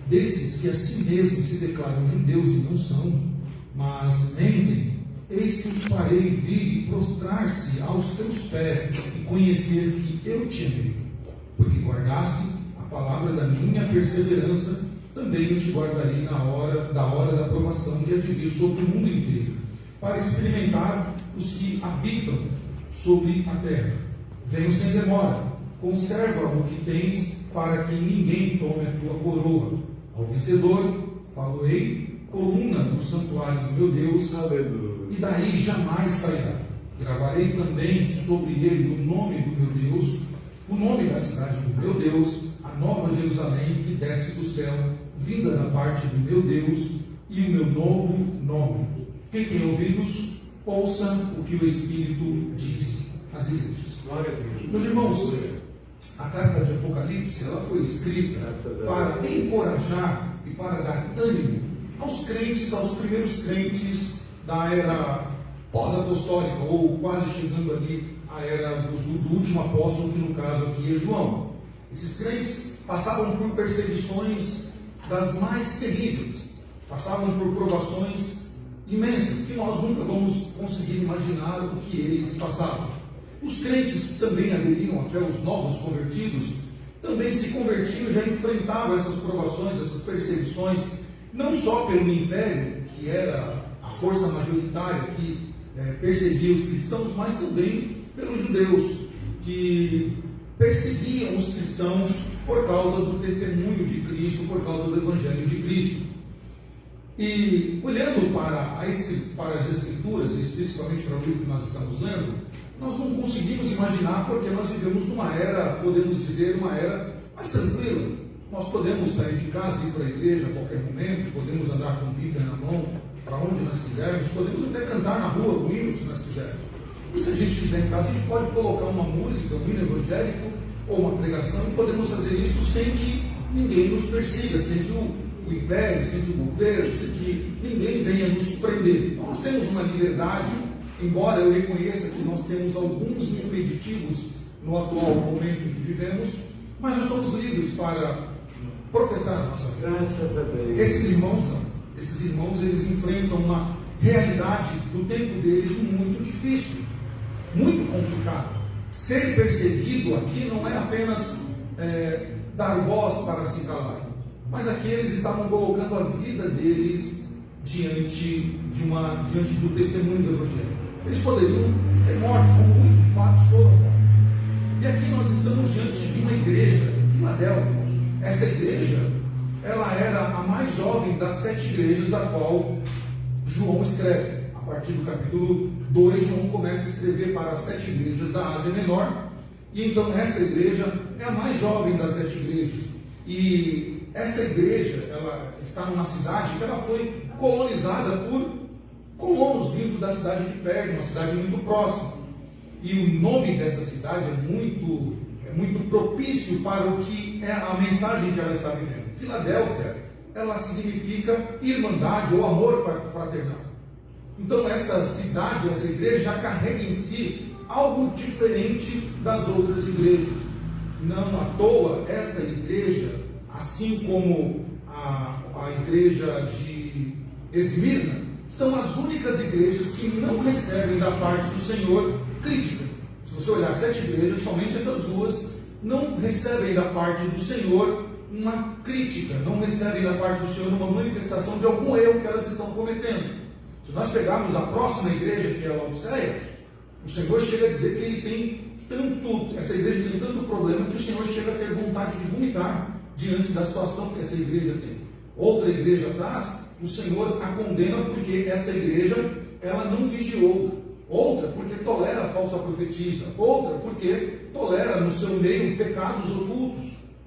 desses que a si mesmos se declaram judeus e não são, mas mentem, eis que os farei vir e prostrar-se aos teus pés e conhecer que eu te amei. Porque guardaste a palavra da minha perseverança, também eu te guardarei da hora da provação que há de vir sobre o mundo inteiro, para experimentar os que habitam sobre a terra. Venho sem demora, conserva o que tens, para que ninguém tome a tua coroa. Ao vencedor, falo-ei, coluna no santuário do meu Deus, e daí jamais sairá. Gravarei também sobre ele o nome do meu Deus, o nome da cidade do meu Deus, a nova Jerusalém que desce do céu, vinda da parte do meu Deus, e o meu novo nome. Quem tem ouvidos, ouça o que o Espírito diz às igrejas. Meus irmãos, a carta de Apocalipse, ela foi escrita para encorajar e para dar ânimo aos crentes, aos primeiros crentes da era pós-apostólica, ou quase chegando ali à era do último apóstolo, que no caso aqui é João. Esses crentes passavam por perseguições das mais terríveis, passavam por provações imensas, que nós nunca vamos conseguir imaginar o que eles passavam. Os crentes também aderiam à fé, os novos convertidos também se convertiam, já enfrentavam essas provações, essas perseguições, não só pelo império, que era a força majoritária que perseguia os cristãos, mas também pelos judeus, que perseguiam os cristãos por causa do testemunho de Cristo, por causa do Evangelho de Cristo. E olhando para as Escrituras, especificamente para o livro que nós estamos lendo, nós não conseguimos imaginar, porque nós vivemos numa era, podemos dizer, uma era mais tranquila. Nós podemos sair de casa e ir para a igreja a qualquer momento, podemos andar com a Bíblia na mão para onde nós quisermos, podemos até cantar na rua o hino se nós quisermos. E se a gente quiser em casa, a gente pode colocar uma música, um hino evangélico ou uma pregação, e podemos fazer isso sem que ninguém nos persiga, sem que o império, sem que o governo, sem que ninguém venha nos prender. Então, nós temos uma liberdade, embora eu reconheça que nós temos alguns impeditivos no atual momento em que vivemos, mas nós somos livres para professar a nossa fé. Graças a Deus. Esses irmãos não. Esses irmãos, eles enfrentam uma realidade do tempo deles muito difícil, muito complicada. Ser perseguido aqui não é apenas dar voz para se calar, mas aqui eles estavam colocando a vida deles diante do testemunho do Evangelho. Eles poderiam ser mortos, como muitos de fato foram mortos. E aqui nós estamos diante de uma igreja, Filadélfia. Essa igreja, ela era a mais jovem das 7 igrejas da qual João escreve. A partir do capítulo 2, João começa a escrever para as 7 igrejas da Ásia Menor. E então essa igreja é a mais jovem das 7 igrejas. E essa igreja, ela está numa cidade que ela foi colonizada por colonos vindo da cidade de Pérgamo, uma cidade muito próxima. E o nome dessa cidade é muito propício para o que é a mensagem que ela está vivendo. Filadélfia, ela significa irmandade ou amor fraternal. Então essa cidade, essa igreja já carrega em si algo diferente das outras igrejas. Não à toa, esta igreja, assim como a igreja de Esmirna, são as únicas igrejas que não recebem da parte do Senhor crítica. Se você olhar 7 igrejas, somente essas duas não recebem da parte do Senhor uma crítica, não recebem da parte do Senhor uma manifestação de algum erro que elas estão cometendo. Se nós pegarmos a próxima igreja, que é a Laodiceia, o Senhor chega a dizer que ele tem essa igreja tem tanto problema que o Senhor chega a ter vontade de vomitar diante da situação que essa igreja tem. Outra igreja atrás, o Senhor a condena porque essa igreja, ela não vigiou. Outra porque tolera a falsa profetisa. Outra porque tolera no seu meio pecados ocultos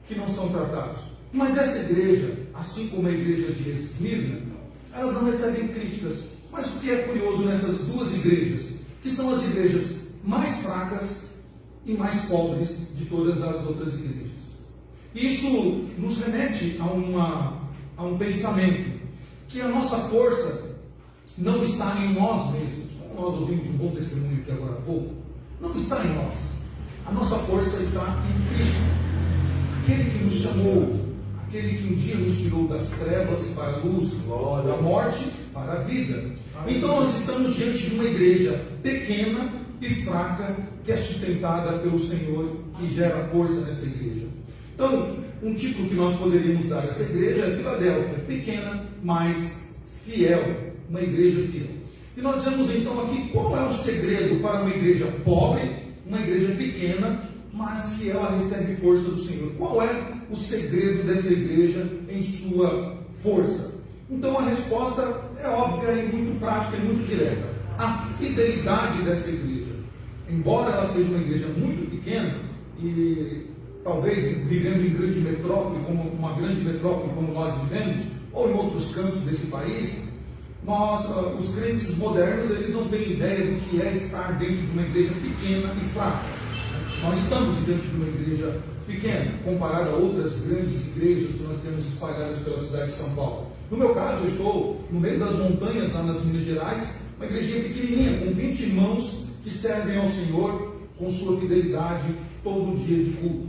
que não são tratados. Mas essa igreja, assim como a igreja de Esmirna, elas não recebem críticas. Mas o que é curioso nessas duas igrejas, que são as igrejas mais fracas e mais pobres de todas as outras igrejas. Isso nos remete a um pensamento, que a nossa força não está em nós mesmos. Como nós ouvimos um bom testemunho aqui agora há pouco, não está em nós. A nossa força está em Cristo, aquele que nos chamou, aquele que um dia nos tirou das trevas para a luz, da morte para a vida. Então nós estamos diante de uma igreja pequena e fraca, que é sustentada pelo Senhor, que gera força nessa igreja. Então, um título que nós poderíamos dar a essa igreja é Filadélfia, pequena, mas fiel, uma igreja fiel. E nós vemos então aqui qual é o segredo para uma igreja pobre, uma igreja pequena, mas que ela recebe força do Senhor. Qual é o segredo dessa igreja em sua força? Então a resposta é óbvia e muito prática e muito direta. A fidelidade dessa igreja. Embora ela seja uma igreja muito pequena, e talvez vivendo em grande metrópole, como uma grande metrópole como nós vivemos, ou em outros cantos desse país, nós, os crentes modernos, eles não têm ideia do que é estar dentro de uma igreja pequena e fraca. Nós estamos diante de uma igreja pequena, comparada a outras grandes igrejas que nós temos espalhadas pela cidade de São Paulo. No meu caso, eu estou no meio das montanhas, lá nas Minas Gerais, uma igrejinha pequenininha, com 20 irmãos que servem ao Senhor com sua fidelidade todo dia de culto.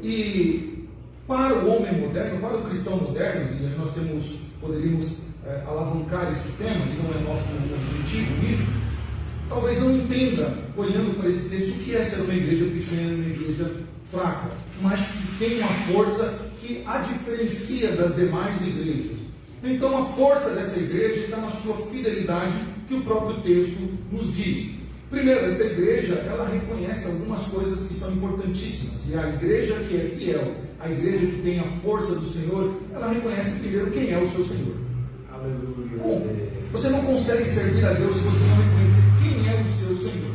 E para o homem moderno, para o cristão moderno, e nós poderíamos alavancar este tema, e não é nosso objetivo nisso, talvez não entenda, olhando para esse texto, o que é ser uma igreja pequena, uma igreja fraca, mas que tem uma força que a diferencia das demais igrejas. Então a força dessa igreja está na sua fidelidade, que o próprio texto nos diz. Primeiro, esta igreja, ela reconhece algumas coisas que são importantíssimas, e a igreja que é fiel, a igreja que tem a força do Senhor, ela reconhece primeiro quem é o seu Senhor. Aleluia. Bom, você não consegue servir a Deus se você não reconhecer quem é o seu Senhor,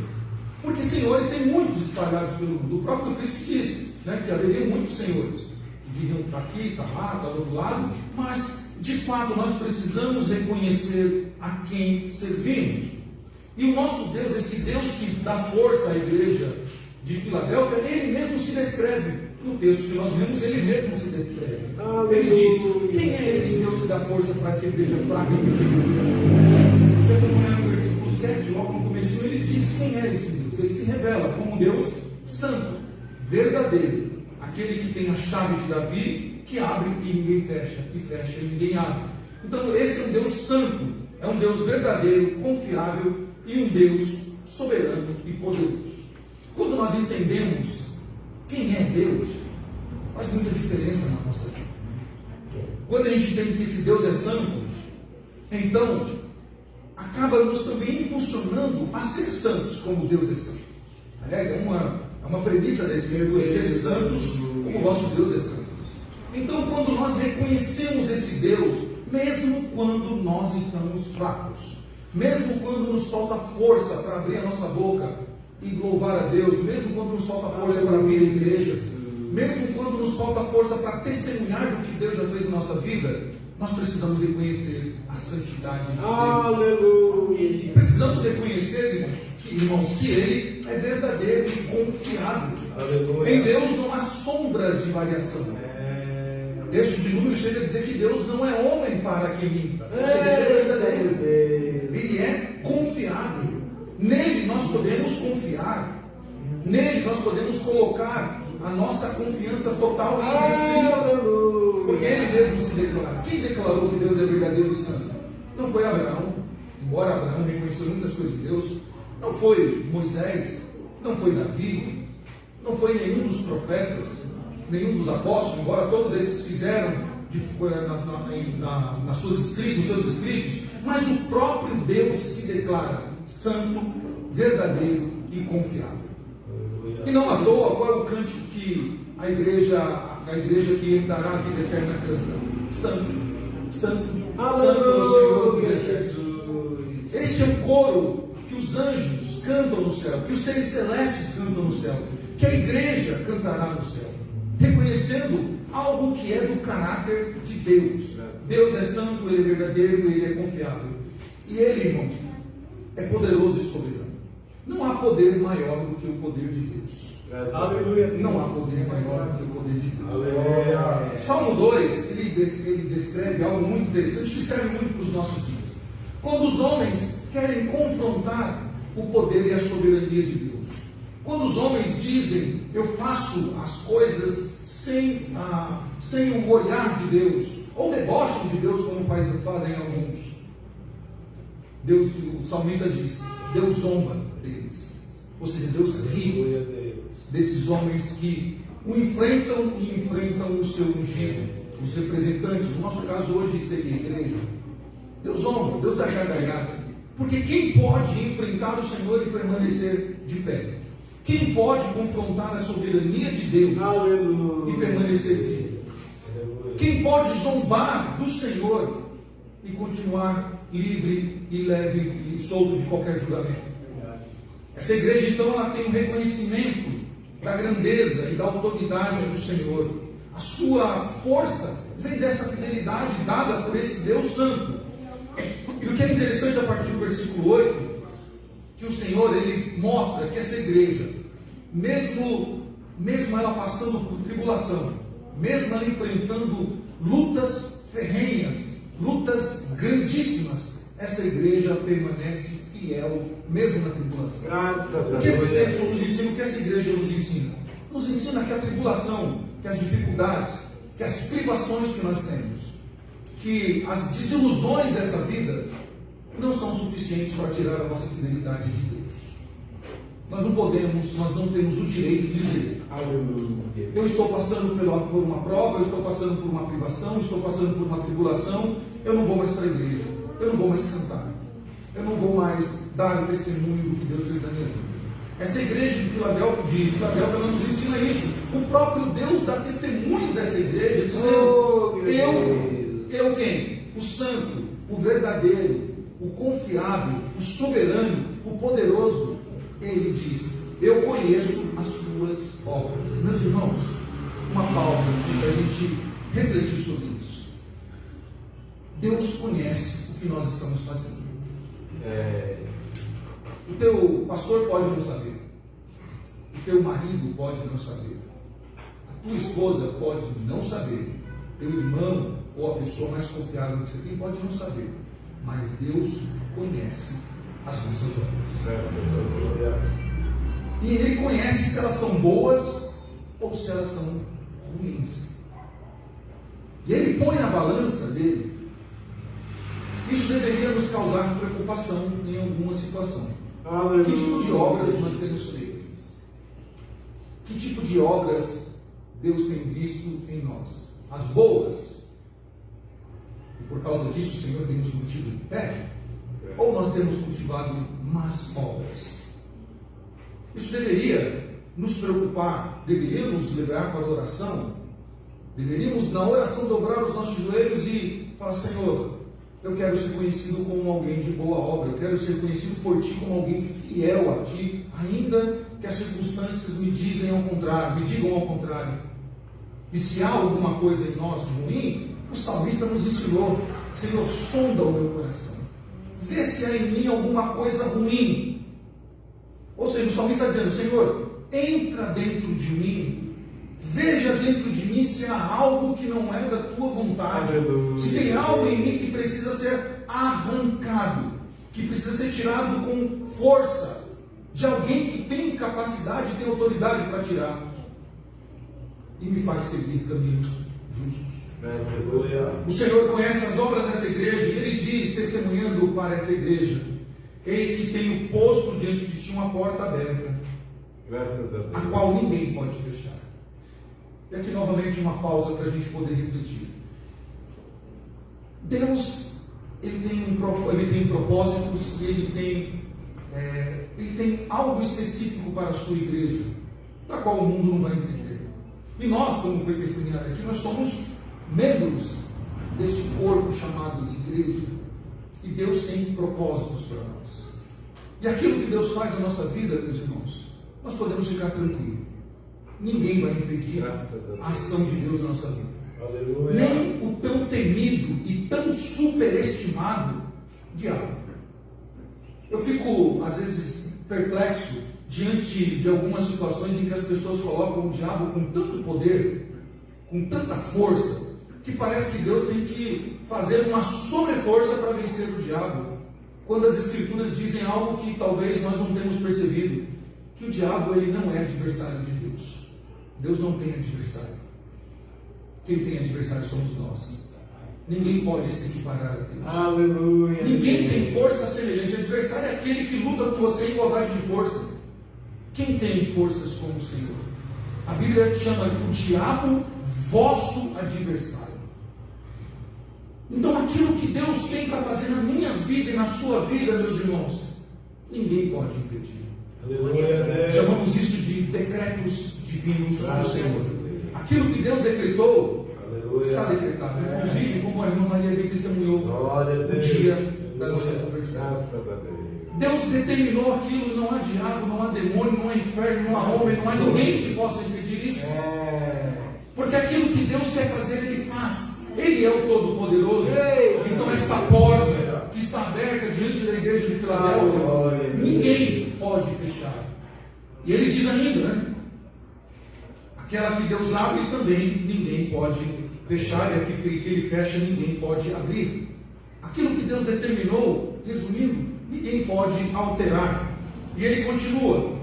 porque senhores tem muitos espalhados pelo mundo. O próprio Cristo disse, né, que haveria muitos senhores, que diriam está aqui, está lá, está do outro lado, mas de fato nós precisamos reconhecer a quem servimos. E o nosso Deus, esse Deus que dá força à igreja de Filadélfia, ele mesmo se descreve. No texto que nós vemos, ele mesmo se descreve. Ele diz: quem é esse Deus que dá força para essa igreja fraca? Você acompanhar no versículo 7, logo no começo, ele diz quem é esse Deus. Ele se revela como Deus santo, verdadeiro, aquele que tem a chave de Davi, que abre e ninguém fecha, e fecha e ninguém abre. Então esse é um Deus santo, é um Deus verdadeiro, confiável, e um Deus soberano e poderoso. Quando nós entendemos quem é Deus, faz muita diferença na nossa vida. Quando a gente entende que esse Deus é santo, então acaba nos também impulsionando a ser santos como Deus é santo. Aliás, é uma premissa desse mergulho, ser santos como o vosso Deus é santo. Então, quando nós reconhecemos esse Deus, mesmo quando nós estamos fracos, mesmo quando nos falta força para abrir a nossa boca e louvar a Deus, mesmo quando nos falta força para vir à igreja, mesmo quando nos falta força para testemunhar do que Deus já fez na nossa vida, nós precisamos reconhecer a santidade de Deus. Aleluia! Precisamos reconhecer, irmãos, que Ele é verdadeiro e confiável. Aleluia. Em Deus não há sombra de variação. O texto de Números chega a dizer que Deus não é homem para que minta. Ou seja, Ele é verdadeiro. Ele é confiável. Nele nós podemos confiar. Nele nós podemos colocar a nossa confiança total e restrita. Porque Ele mesmo se declara. Quem declarou que Deus é verdadeiro e santo? Não foi Abraão, embora Abraão reconheceu muitas coisas de Deus. Não foi Moisés, não foi Davi, não foi nenhum dos profetas, nenhum dos apóstolos, embora todos esses fizeram nos seus escritos, mas o próprio Deus se declara santo, verdadeiro e confiável. E não à toa, qual é o cântico que a igreja que herdará a vida eterna canta? Santo, santo, santo é o Senhor dos exércitos. Este é o coro que os anjos cantam no céu, que os seres celestes cantam no céu, que a igreja cantará no céu, reconhecendo algo que é do caráter de Deus. Deus é santo, Ele é verdadeiro, Ele é confiável. E Ele, irmãos, é poderoso e soberano. Não há poder maior do que o poder de Deus. Aleluia. Não há poder maior do que o poder de Deus. Aleluia. Salmo 2, ele descreve algo muito interessante que serve muito para os nossos dias. Quando os homens querem confrontar o poder e a soberania de Deus. Quando os homens dizem, eu faço as coisas sem o olhar de Deus, ou debocham de Deus como fazem alguns. O salmista diz, Deus zomba deles. Ou seja, Deus ri desses homens que o enfrentam e enfrentam o seu ungido, os representantes. No nosso caso hoje seria a igreja. Deus zomba, Deus dá gargalhada. Porque quem pode enfrentar o Senhor e permanecer de pé? Quem pode confrontar a soberania de Deus e permanecer vivo? Quem pode zombar do Senhor e continuar livre e leve e solto de qualquer julgamento? Essa igreja, então, ela tem um reconhecimento da grandeza e da autoridade do Senhor. A sua força vem dessa fidelidade dada por esse Deus Santo. E o que é interessante a partir do versículo 8, que o Senhor, ele mostra que essa igreja, mesmo ela passando por tribulação, mesmo ela enfrentando lutas ferrenhas, lutas grandíssimas, essa igreja permanece fiel, mesmo na tribulação. Graças a Deus. O que esse texto nos ensina? O que essa igreja nos ensina? Nos ensina que a tribulação, que as dificuldades, que as privações que nós temos, que as desilusões dessa vida não são suficientes para tirar a nossa fidelidade de Deus. Nós não temos o direito de dizer, eu estou passando por uma prova, eu estou passando por uma privação, eu estou passando por uma tribulação, eu não vou mais para a igreja, eu não vou mais cantar, eu não vou mais dar o testemunho do que Deus fez na minha vida. Essa igreja de Filadélfia ela nos ensina isso. O próprio Deus dá testemunho dessa igreja, dizendo, eu quem? O santo, o verdadeiro, o confiável, o soberano, o poderoso. Ele diz, eu conheço as tuas obras. Meus irmãos, uma pausa aqui para a gente refletir sobre isso. Deus conhece o que nós estamos fazendo. O teu pastor pode não saber, o teu marido pode não saber, a tua esposa pode não saber, teu irmão ou a pessoa mais confiável que você tem pode não saber, mas Deus conhece as nossas obras. E Ele conhece se elas são boas ou se elas são ruins. E Ele põe na balança dele. Isso deveria nos causar preocupação em alguma situação. Que tipo de obras nós temos feito? Que tipo de obras Deus tem visto em nós? As boas? E por causa disso o Senhor tem nos mantido de pé? Ou nós temos cultivado más obras? Isso deveria nos preocupar, deveria nos levar para a oração? Deveríamos na oração dobrar os nossos joelhos e falar, Senhor, eu quero ser conhecido como alguém de boa obra, eu quero ser conhecido por Ti como alguém fiel a Ti, ainda que as circunstâncias me digam ao contrário. E se há alguma coisa em nós de ruim, o salmista nos ensinou, Senhor, sonda o meu coração, vê se há em mim alguma coisa ruim. Ou seja, o salmista está dizendo, Senhor, entra dentro de mim, veja dentro de mim se há algo que não é da tua vontade, se tem algo em mim que precisa ser arrancado, que precisa ser tirado com força, de alguém que tem capacidade e tem autoridade para tirar, e me faz seguir caminhos justos. O Senhor conhece as obras dessa igreja, e Ele diz, testemunhando para esta igreja, eis que tenho posto diante de ti uma porta aberta, a qual ninguém pode fechar. E aqui novamente uma pausa para a gente poder refletir. Deus, Ele tem propósitos e Ele tem algo específico para a sua igreja, da qual o mundo não vai entender. E nós, como foi testemunhado aqui, nós somos membros deste corpo chamado igreja. E Deus tem propósitos para nós. E aquilo que Deus faz na nossa vida, meus irmãos, nós podemos ficar tranquilos. Ninguém vai impedir a ação de Deus na nossa vida. Aleluia. Nem o tão temido e tão superestimado diabo. Eu fico, às vezes, perplexo diante de algumas situações em que as pessoas colocam o diabo com tanto poder, com tanta força, que parece que Deus tem que fazer uma sobreforça para vencer o diabo. Quando as Escrituras dizem algo que talvez nós não temos percebido, que o diabo ele não é adversário de Deus. Deus não tem adversário. quem tem adversário somos nós. Ninguém pode se equiparar a Deus. Aleluia. Ninguém tem força semelhante. O adversário é aquele que luta com você em igualdade de força. Quem tem forças como o Senhor? A Bíblia chama o diabo vosso adversário. Então aquilo que Deus tem para fazer na minha vida e na sua vida, meus irmãos, ninguém pode impedir. Aleluia. Chamamos isso de decretos divinos do Senhor. Aquilo que Deus decretou, está decretado. Inclusive, como a irmã Maria bem testemunhou no dia da nossa conversão. Deus determinou aquilo, não há diabo, não há demônio, não há inferno, não há homem, não há ninguém que possa impedir isso. Porque aquilo que Deus quer fazer, Ele faz. Ele é o Todo-Poderoso. Então esta porta que está aberta diante da igreja de Filadélfia, ninguém pode fechar. E Ele diz ainda, né? Aquela que Deus abre também ninguém pode fechar, e a que Ele fecha ninguém pode abrir. Aquilo que Deus determinou, resumindo, ninguém pode alterar. E Ele continua: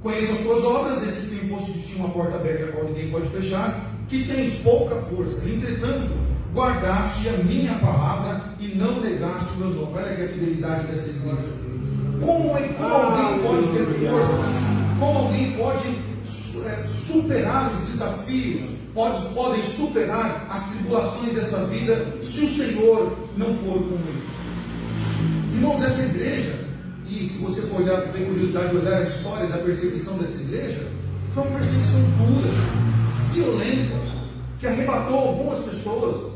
conheço as tuas obras, esse que tem imposto de ti uma porta aberta a qual ninguém pode fechar, que tens pouca força, entretanto guardaste a minha palavra e não negaste o meu nome. Olha aqui a fidelidade dessa igreja. Como alguém pode ter forças? Como alguém pode superar os desafios? Podem superar as tribulações dessa vida se o Senhor não for com ele. Irmãos, essa igreja, e se você for olhar, tem curiosidade de olhar a história da perseguição dessa igreja, foi uma perseguição dura, violenta, que arrebatou algumas pessoas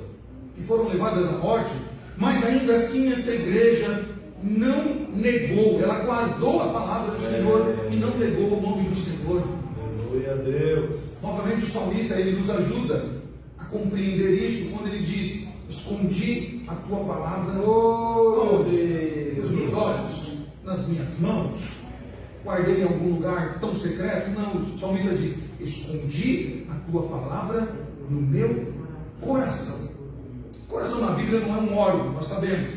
que foram levadas à morte, mas ainda assim essa igreja não negou, ela guardou a palavra do Senhor e não negou o nome do Senhor. Aleluia a Deus. Novamente o salmista, ele nos ajuda a compreender isso quando ele diz: escondi a tua palavra aonde? Nos meus olhos, nas minhas mãos, guardei em algum lugar tão secreto? Não, o salmista diz: escondi a tua palavra no meu coração. Coração na Bíblia não é um órgão, nós sabemos,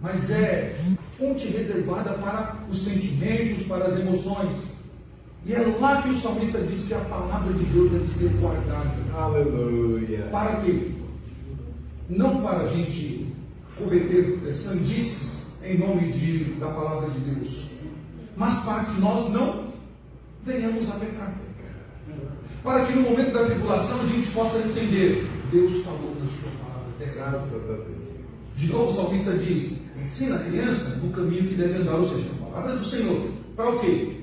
mas é a fonte reservada para os sentimentos, para as emoções. E é lá que o salmista diz que a palavra de Deus deve ser guardada. Aleluia. Para quê? Não para a gente cometer sandices em nome da palavra de Deus, mas para que nós não venhamos a pecar. Para que no momento da tribulação a gente possa entender: Deus falou na sua palavra. De novo o salmista diz: ensina a criança no caminho que deve andar, ou seja, a palavra do Senhor. Para o quê?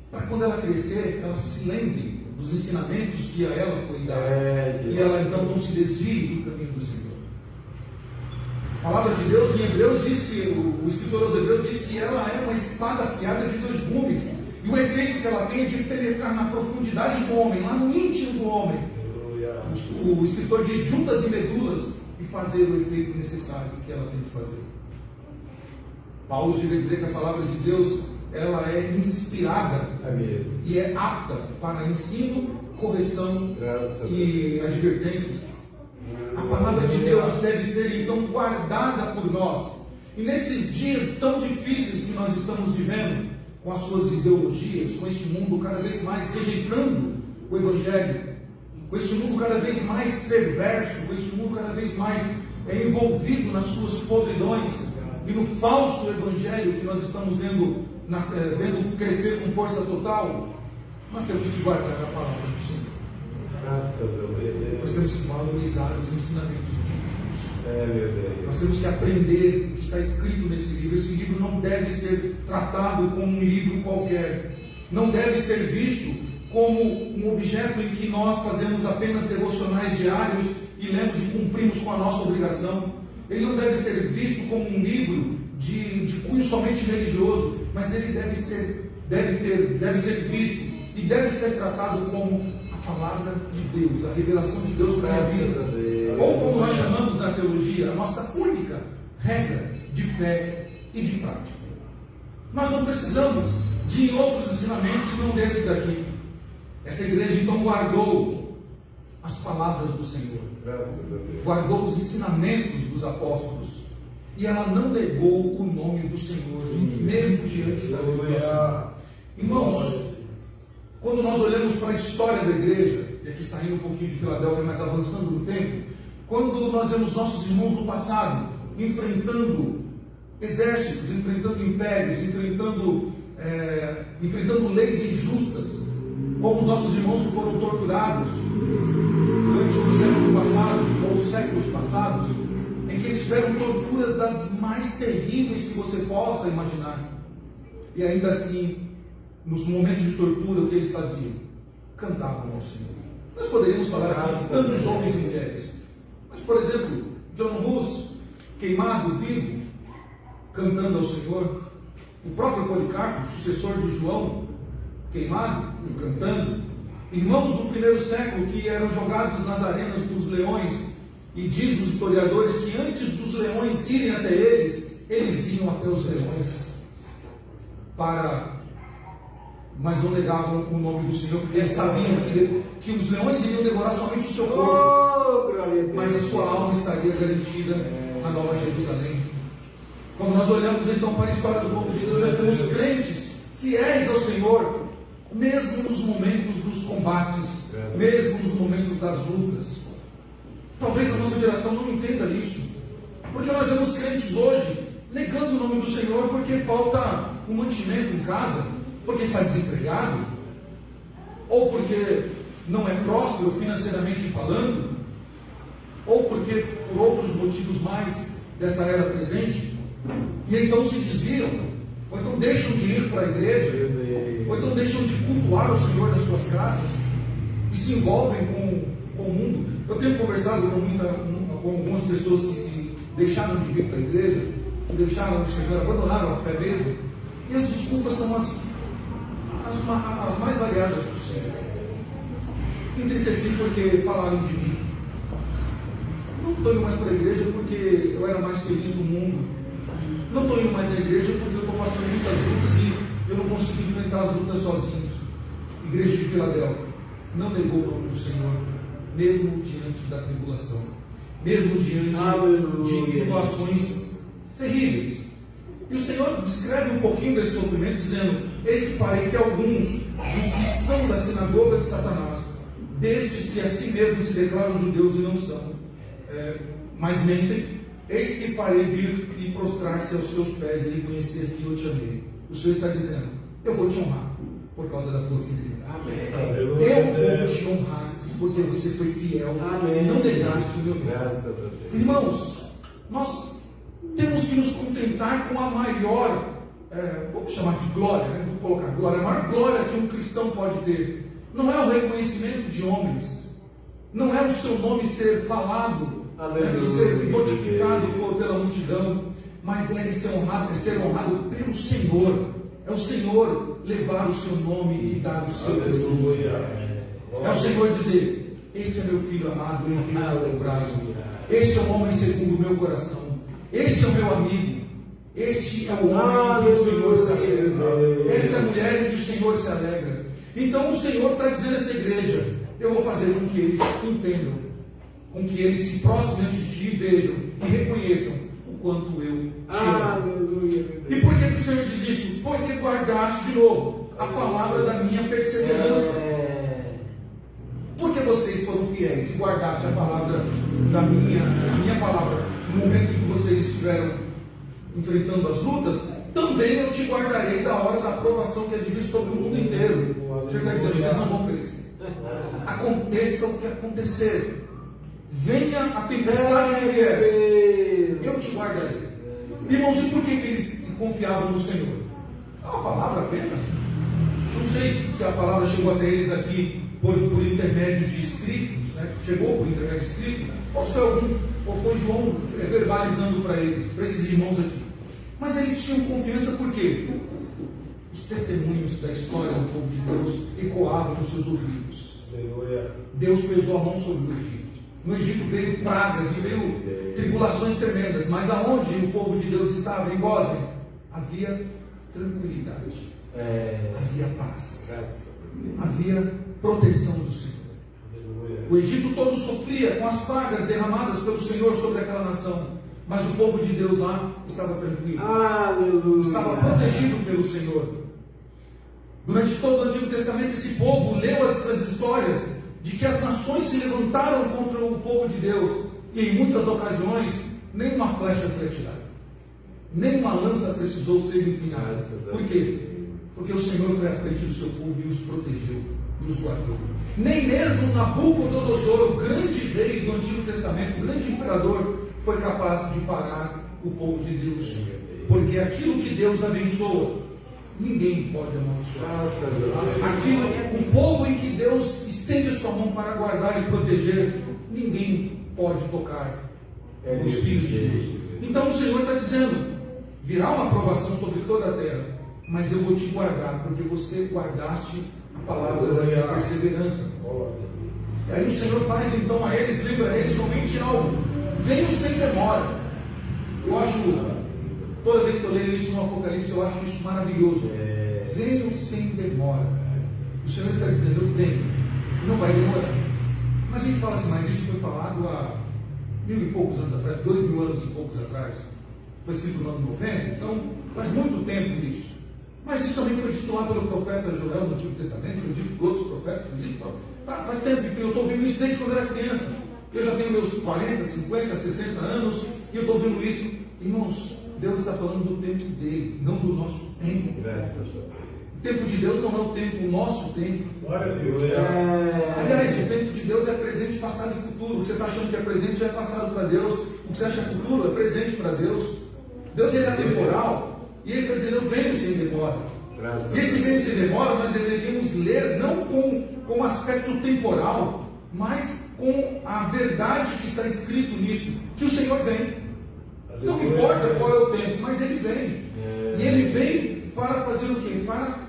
Para quando ela crescer, ela se lembre dos ensinamentos que a ela foi dado, e ela então não se desvie do caminho do Senhor. A palavra de Deus em Hebreus diz que, o escritor aos Hebreus diz que ela é uma espada afiada de dois gumes, e o efeito que ela tem é de penetrar na profundidade do homem, lá no íntimo do homem. O escritor diz juntas e medulas, e fazer o efeito necessário que ela tem que fazer. Paulo chega a dizer que a palavra de Deus, ela é inspirada e é apta para ensino, correção e advertências. A palavra de Deus deve ser então guardada por nós. E nesses dias tão difíceis que nós estamos vivendo, com as suas ideologias, com este mundo cada vez mais rejeitando o Evangelho, com este mundo cada vez mais perverso, com este mundo cada vez mais envolvido nas suas podridões e no falso Evangelho que nós estamos vendo crescer com força total, nós temos que guardar a palavra do Senhor. Nós temos que valorizar os ensinamentos bíblicos. Nós temos que aprender o que está escrito nesse livro. Esse livro não deve ser tratado como um livro qualquer, não deve ser visto como um objeto em que nós fazemos apenas devocionais diários e lemos e cumprimos com a nossa obrigação. Ele não deve ser visto como um livro de cunho somente religioso, mas ele deve ser visto e deve ser tratado como a palavra de Deus, a revelação de Deus para a vida, ou como nós chamamos na teologia, a nossa única regra de fé e de prática. Nós não precisamos de outros ensinamentos senão desse daqui. Essa igreja então guardou as palavras do Senhor, guardou os ensinamentos dos apóstolos, e ela não negou o nome do Senhor, mesmo diante da tribulação. Irmãos, quando nós olhamos para a história da igreja, e aqui saindo um pouquinho de Filadélfia, mas avançando no tempo, quando nós vemos nossos irmãos no passado enfrentando exércitos, enfrentando impérios, enfrentando leis injustas, como os nossos irmãos que foram torturados durante o século passado, ou os séculos passados, em que eles tiveram torturas das mais terríveis que você possa imaginar. E ainda assim, nos momentos de tortura, o que eles faziam? Cantavam ao Senhor. Nós poderíamos falar aqui de tantos homens e mulheres, mas, por exemplo, John Hus, queimado vivo, cantando ao Senhor. O próprio Policarpo, sucessor de João, queimado, cantando. Irmãos do primeiro século que eram jogados nas arenas dos leões, e diz os historiadores que antes dos leões irem até eles, eles iam até os leões, mas não negavam o nome do Senhor, porque eles sabiam que os leões iriam devorar somente o seu corpo, mas a sua alma estaria garantida na Nova Jerusalém. Quando nós olhamos então para a história do povo de Deus, nós temos crentes fiéis ao Senhor, mesmo nos momentos dos combates, mesmo nos momentos das lutas. Talvez a nossa geração não entenda isso, porque nós vemos crentes hoje negando o nome do Senhor porque falta um mantimento em casa, porque está desempregado, ou porque não é próspero financeiramente falando, ou porque por outros motivos mais desta era presente, e então se desviam, ou então deixam de ir para a igreja, ou então deixam de cultuar o Senhor nas suas casas, e se envolvem com o mundo. Eu tenho conversado com algumas pessoas que se deixaram de vir para a igreja, que deixaram o Senhor, abandonaram a fé mesmo, e as desculpas são as mais variadas possíveis. Entristeci porque falaram de mim. Não estou indo mais para a igreja porque eu era mais feliz no mundo. Não estou indo mais na igreja porque eu estou passando muitas lutas e eu não consigo enfrentar as lutas sozinho. Igreja de Filadélfia não negou o nome do Senhor, mesmo diante da tribulação, mesmo diante de situações terríveis. E o Senhor descreve um pouquinho desse sofrimento, dizendo: eis que farei que alguns dos que são da sinagoga de Satanás, destes que a si mesmos se declaram judeus e não são, mas mentem, eis que farei vir e prostrar-se aos seus pés e reconhecer que eu te amei. O Senhor está dizendo: eu vou te honrar por causa da tua fidelidade. Eu vou te honrar porque você foi fiel e não negaste o meu nome. Irmãos, nós temos que nos contentar com a maior, vamos chamar de glória, né? Vamos colocar glória, a maior glória que um cristão pode ter. Não é o reconhecimento de homens, não é o seu nome ser falado, e ser notificado pela multidão, mas é ser honrado pelo Senhor. É o Senhor levar o seu nome e dar o seu testemunho. É o Senhor dizer: este é meu filho amado, em quem eu dou prazo. Este é o homem segundo o meu coração. Este é o meu amigo. Este é o homem em que o Senhor se alegra. Esta é a mulher em que o Senhor se alegra. Então o Senhor está dizendo a essa igreja: eu vou fazer com que eles entendam, com que eles se prostrem diante de ti e vejam e reconheçam o quanto eu te amo. E por que o Senhor diz isso? Porque guardaste de novo a palavra da minha perseverança. Porque vocês foram fiéis e guardaste a palavra da minha palavra no momento em que vocês estiveram enfrentando as lutas, também eu te guardarei da hora da provação que é de vir sobre o mundo inteiro. O Senhor está dizendo: vocês não vão perecer. Aconteça o que acontecer, venha a tempestade que vier, eu te guardarei. Irmãos, e por que eles confiavam no Senhor? É uma palavra apenas. Não sei se a palavra chegou até eles aqui por intermédio de escritos, né? Chegou por intermédio de escrito, ou foi João verbalizando para eles, para esses irmãos aqui. Mas eles tinham confiança porque os testemunhos da história do povo de Deus ecoavam nos seus ouvidos. Deus pesou a mão sobre o Egito. No Egito veio pragas e veio tribulações tremendas, mas aonde o povo de Deus estava, em Gósen, havia tranquilidade, havia paz, havia proteção do Senhor. O Egito todo sofria com as pragas derramadas pelo Senhor sobre aquela nação, mas o povo de Deus lá estava tranquilo, estava protegido pelo Senhor. Durante todo o Antigo Testamento, esse povo leu essas histórias de que as se levantaram contra o povo de Deus, e em muitas ocasiões, nenhuma flecha foi atirada, nenhuma lança precisou ser empunhada. Por quê? Porque o Senhor foi à frente do seu povo e os protegeu, e os guardou. Nem mesmo Nabucodonosor, o grande rei do Antigo Testamento, o grande imperador, foi capaz de parar o povo de Deus. Porque aquilo que Deus abençoa, ninguém pode amaldiçoar. O povo em que Deus estende a sua mão para guardar e proteger, ninguém pode tocar os filhos de Deus. Então o Senhor está dizendo: virá uma aprovação sobre toda a terra, mas eu vou te guardar, porque você guardaste a palavra da minha perseverança. E aí o Senhor faz então a eles, lembra eles somente algo: venham sem demora. Eu acho, toda vez que eu leio isso no Apocalipse, eu acho isso maravilhoso. Venham sem demora. O Senhor está dizendo: eu venho, não vai demorar. Mas a gente fala assim: mas isso foi falado há 1000 e poucos anos atrás, 2000 anos e poucos atrás, foi escrito no ano 90, então faz muito tempo isso. Mas isso também foi dito lá pelo profeta Joel no Antigo Testamento, foi dito por outros profetas, foi dito, faz tempo que eu estou ouvindo isso desde quando eu era criança. Eu já tenho meus 40, 50, 60 anos e eu estou ouvindo isso. Irmãos, Deus está falando do tempo dele, não do nosso tempo. O tempo de Deus não é o tempo, o nosso tempo. Aliás, o tempo de Deus é presente, passado e futuro. O que você está achando que é presente já é passado para Deus. O que você acha futuro é presente para Deus. Deus, ele é atemporal. E ele está dizendo: eu venho sem demora. E esse venho sem demora nós deveríamos ler não com o aspecto temporal, mas com a verdade que está escrito nisso, que o Senhor vem. Não importa qual é o tempo, mas ele vem. E ele vem para fazer o quê? Para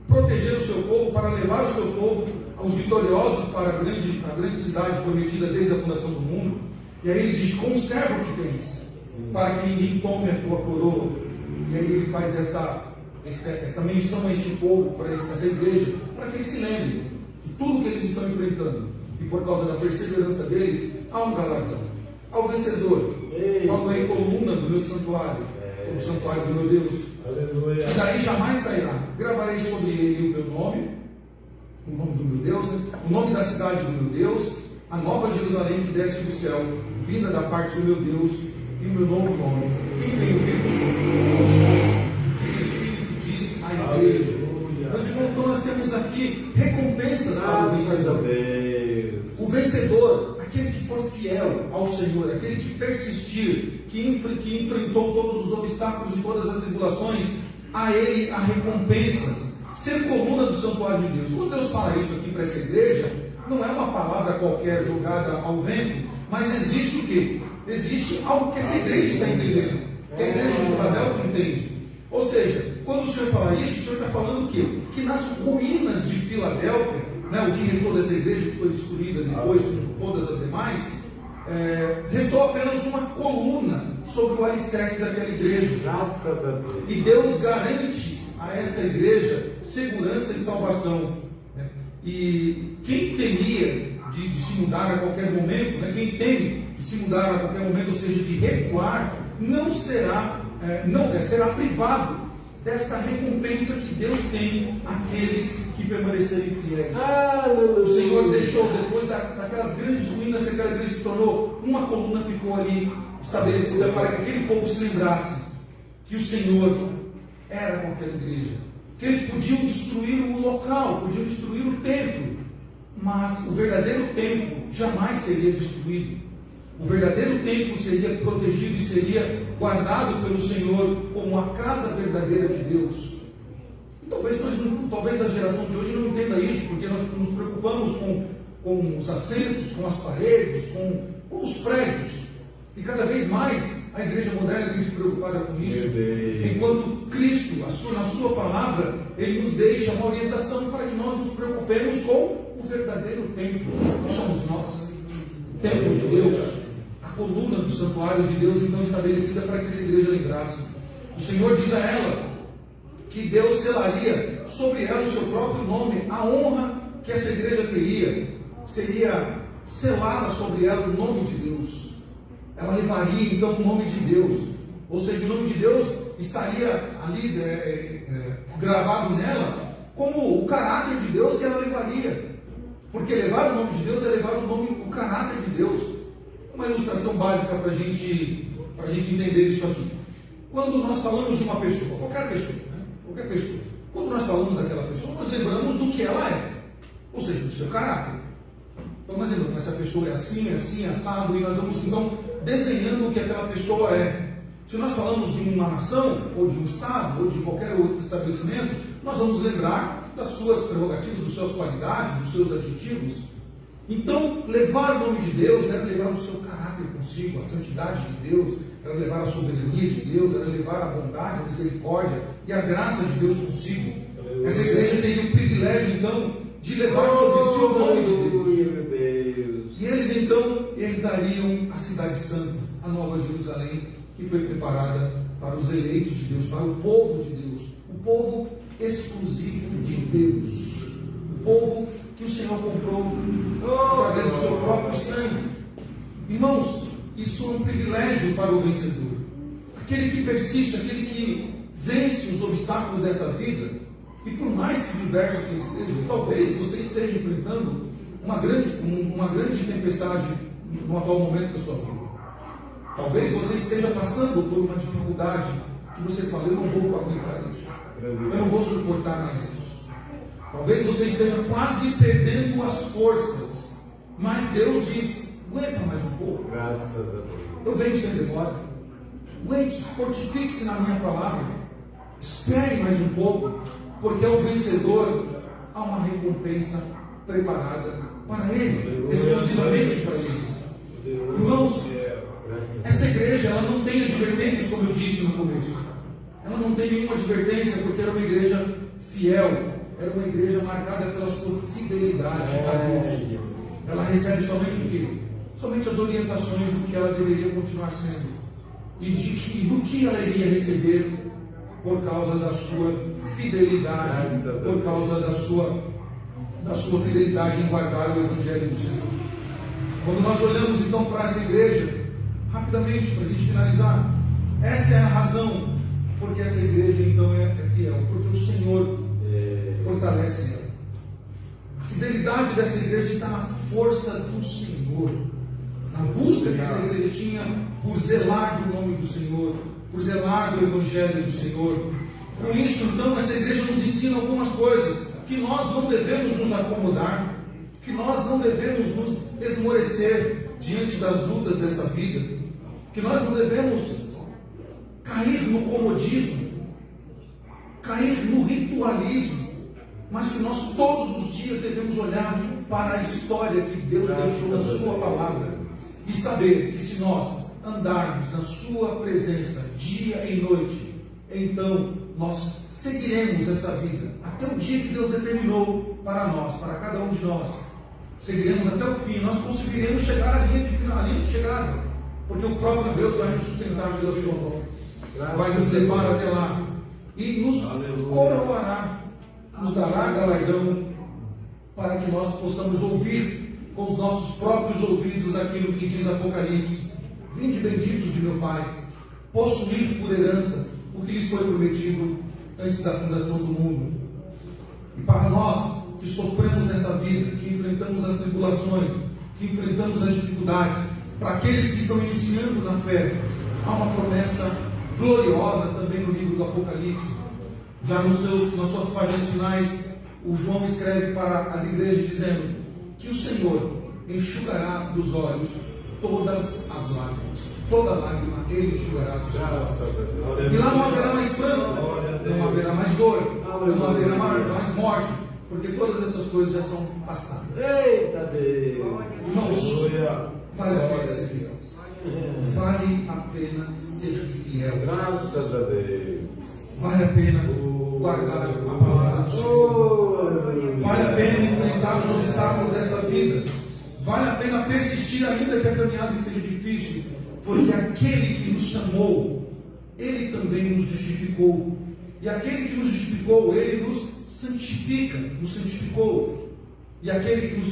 proteger o seu povo, para levar o seu povo aos vitoriosos para a grande cidade prometida desde a fundação do mundo. E aí ele diz: conserva o que tens, para que ninguém tome a tua coroa. E aí ele faz essa menção a este povo, para essa igreja, para que eles se lembrem que tudo que eles estão enfrentando, e por causa da perseverança deles, há um galardão. Ao vencedor, qual é a coluna do meu santuário, o santuário do meu Deus, e daí jamais sairá. Gravarei sobre ele o meu nome, o nome do meu Deus, o nome da cidade do meu Deus, a nova Jerusalém que desce do céu, vinda da parte do meu Deus, e o meu novo nome. Quem tem ouvidos, que o Espírito diz à igreja. Meus irmãos, então nós temos aqui recompensas para o vencedor. O vencedor, aquele que for fiel ao Senhor, aquele que persistir, que enfrentou todos os obstáculos e todas as tribulações, a ele há recompensas. Ser coluna do santuário de Deus. Quando Deus fala isso aqui para essa igreja, não é uma palavra qualquer jogada ao vento, mas existe o quê? Existe algo que essa igreja está entendendo, que a igreja de Filadélfia entende. Ou seja, quando o Senhor fala isso, o Senhor está falando o quê? Que nas ruínas de Filadélfia, o que restou dessa igreja que foi destruída depois, como todas as demais, restou apenas uma coluna sobre o alicerce daquela igreja. E Deus garante a esta igreja segurança e salvação. E quem temia de se mudar a qualquer momento, quem teme de se mudar a qualquer momento, ou seja, de recuar, não será, será privado desta recompensa que Deus tem àqueles que permanecerem fiéis. O Senhor deixou, depois daquelas grandes ruínas que aquela igreja se tornou, uma coluna ficou ali estabelecida para que aquele povo se lembrasse que o Senhor era com aquela igreja, que eles podiam destruir o local, podiam destruir o templo, mas o verdadeiro templo jamais seria destruído. O verdadeiro templo seria protegido e seria guardado pelo Senhor como a casa verdadeira de Deus. E talvez a geração de hoje não entenda isso, porque nós nos preocupamos com os assentos, com as paredes, com os prédios. E cada vez mais a igreja moderna tem se preocupado com isso. Enquanto Cristo, na sua palavra, Ele nos deixa uma orientação para que nós nos preocupemos com o verdadeiro templo. Que somos nós, o templo de Deus. A coluna do santuário de Deus, então estabelecida para que essa igreja lembrasse. O Senhor diz a ela que Deus selaria sobre ela o seu próprio nome. A honra que essa igreja teria seria selada sobre ela o nome de Deus. Ela levaria então o nome de Deus, ou seja, o nome de Deus estaria ali gravado nela como o caráter de Deus que ela levaria. Porque levar o nome de Deus é levar o questão básica para a gente entender isso aqui. Quando nós falamos de uma pessoa, qualquer pessoa, quando nós falamos daquela pessoa, nós lembramos do que ela é, ou seja, do seu caráter. Então nós lembramos, essa pessoa é assim, assado, e nós vamos então desenhando o que aquela pessoa é. Se nós falamos de uma nação, ou de um estado, ou de qualquer outro estabelecimento, nós vamos lembrar das suas prerrogativas, das suas qualidades, dos seus adjetivos. Então, levar o nome de Deus era levar o seu caráter consigo, a santidade de Deus, era levar a soberania de Deus, era levar a bondade, a misericórdia e a graça de Deus consigo. Essa igreja teria o privilégio, então, de levar sobre si o nome de Deus. E eles, então, herdariam a cidade santa, a Nova Jerusalém, que foi preparada para os eleitos de Deus, para o povo de Deus, o povo exclusivo de Deus, o povo que o Senhor comprou através do seu próprio sangue. Irmãos, isso é um privilégio para o vencedor, aquele que persiste, aquele que vence os obstáculos dessa vida, e por mais que diversos que eles sejam, talvez você esteja enfrentando uma grande tempestade no atual momento da sua vida. Talvez você esteja passando por uma dificuldade que você fala, eu não vou aguentar isso, eu não vou suportar mais isso. Talvez você esteja quase perdendo as forças, mas Deus diz, aguenta mais um pouco. Graças a Deus. Eu venho sem demora. Aguente, fortifique-se na minha palavra. Espere mais um pouco, porque ao vencedor há uma recompensa preparada para ele, exclusivamente para ele. Irmãos, essa igreja, ela não tem advertências, como eu disse no começo. Ela não tem nenhuma advertência, porque era uma igreja fiel, era uma igreja marcada pela sua fidelidade a Deus. Ela recebe somente o quê? Somente as orientações do que ela deveria continuar sendo, e do que ela iria receber por causa da sua fidelidade, por causa da sua fidelidade em guardar o Evangelho do Senhor. Quando nós olhamos então para essa igreja, rapidamente, para a gente finalizar, esta é a razão porque essa igreja então é fiel, porque o Senhor fortalece ela. A fidelidade dessa igreja está na força do Senhor, na busca que essa igreja tinha por zelar do nome do Senhor, por zelar do Evangelho do Senhor. Com isso, então, essa igreja nos ensina algumas coisas, que nós não devemos nos acomodar, que nós não devemos nos esmorecer diante das lutas dessa vida, que nós não devemos cair no comodismo, cair no ritualismo, mas que nós todos os dias devemos olhar para a história que Deus deixou na sua palavra e saber que se nós andarmos na sua presença dia e noite, então nós seguiremos essa vida até o dia que Deus determinou para nós, para cada um de nós. Seguiremos até o fim, nós conseguiremos chegar à linha de chegada, porque o próprio Deus vai nos sustentar pela sua mão, vai nos levar até lá e nos coroará, nos dará galardão, para que nós possamos ouvir com os nossos próprios ouvidos aquilo que diz Apocalipse: vinde benditos de meu Pai, possuir por herança o que lhes foi prometido antes da fundação do mundo. E para nós que sofremos nessa vida, que enfrentamos as tribulações, que enfrentamos as dificuldades, para aqueles que estão iniciando na fé, há uma promessa gloriosa também no livro do Apocalipse. Já nas suas páginas finais, o João escreve para as igrejas dizendo que o Senhor enxugará dos olhos todas as lágrimas, toda lágrima Ele enxugará dos olhos. E lá não haverá mais pranto, não haverá mais dor, não haverá mais morte, porque todas essas coisas já são passadas. Eita Deus! Irmãos, vale a pena ser fiel. Vale a pena ser fiel. Graças a Deus! Vale a pena guardar a palavra do Senhor. Vale a pena enfrentar os obstáculos dessa vida. Vale a pena persistir ainda que a caminhada esteja difícil, porque aquele que nos chamou, Ele também nos justificou. E aquele que nos justificou, Ele nos santifica, nos santificou. E aquele que nos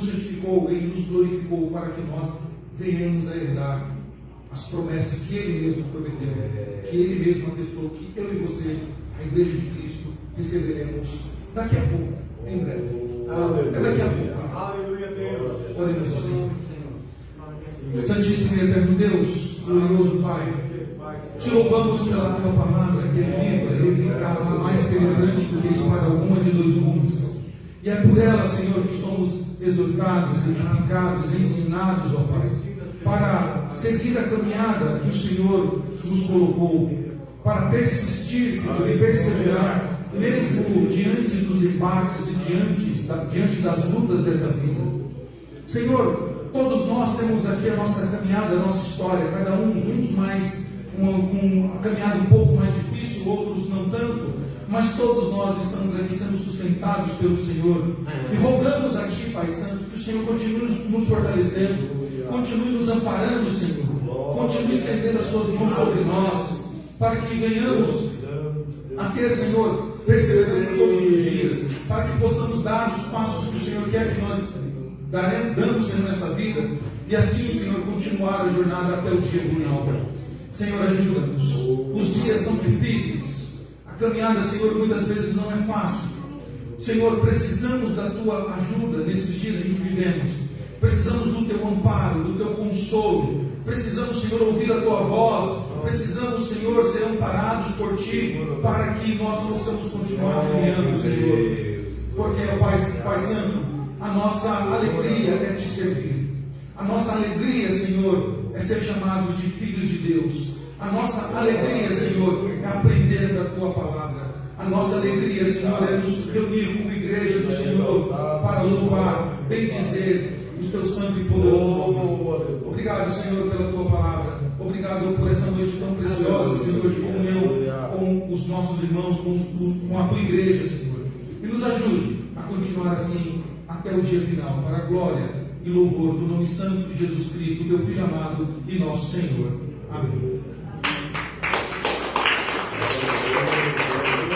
santificou, Ele nos glorificou, para que nós venhamos a herdar as promessas que Ele mesmo prometeu, que Ele mesmo atestou, que eu e você, a Igreja de Cristo, receberemos daqui a pouco, em breve. É daqui a pouco. Aleluia, Deus. Oremos ao Senhor. Santíssimo e eterno Deus, glorioso Pai, te louvamos pela tua palavra que é viva e eficaz, mais penetrante do que espada alguma de dois gumes. E é por ela, Senhor, que somos exortados, edificados, ensinados, ó Pai, para seguir a caminhada que o Senhor nos colocou, para persistir, Senhor, e perseverar, mesmo diante dos embates e diante das lutas dessa vida. Senhor, todos nós temos aqui a nossa caminhada, a nossa história, cada uns mais com a caminhada um pouco mais difícil, outros não tanto, mas todos nós estamos aqui sendo sustentados pelo Senhor. E rogamos a Ti, Pai Santo, que o Senhor continue nos fortalecendo, continue nos amparando, Senhor, continue estendendo as Suas mãos sobre nós, para que venhamos a ter, Senhor, perseverança todos os dias, para que possamos dar os passos que o Senhor quer que nós damos, Senhor, nessa vida, e assim, Senhor, continuar a jornada até o dia final. Senhor, ajuda-nos. Os dias são difíceis, a caminhada, Senhor, muitas vezes não é fácil. Senhor, precisamos da Tua ajuda nesses dias em que vivemos, precisamos do Teu amparo, do Teu consolo, precisamos, Senhor, ouvir a Tua voz, precisamos, Senhor, ser amparados por Ti, para que nós possamos continuar caminhando, Senhor, porque, Pai Santo, a nossa alegria é Te servir, a nossa alegria, Senhor, é ser chamados de filhos de Deus, a nossa alegria, Senhor, é aprender da Tua palavra, a nossa alegria, Senhor, é nos reunir como igreja do Senhor, para louvar, bendizer o Teu santo e poderoso nome. Obrigado, Senhor, pela Tua palavra, obrigado por essa noite tão preciosa, Senhor, de comunhão com os nossos irmãos, com a Tua igreja, Senhor, e nos ajude a continuar assim até o dia final, para a glória e louvor do nome santo de Jesus Cristo, Teu Filho amado e nosso Senhor. Amém.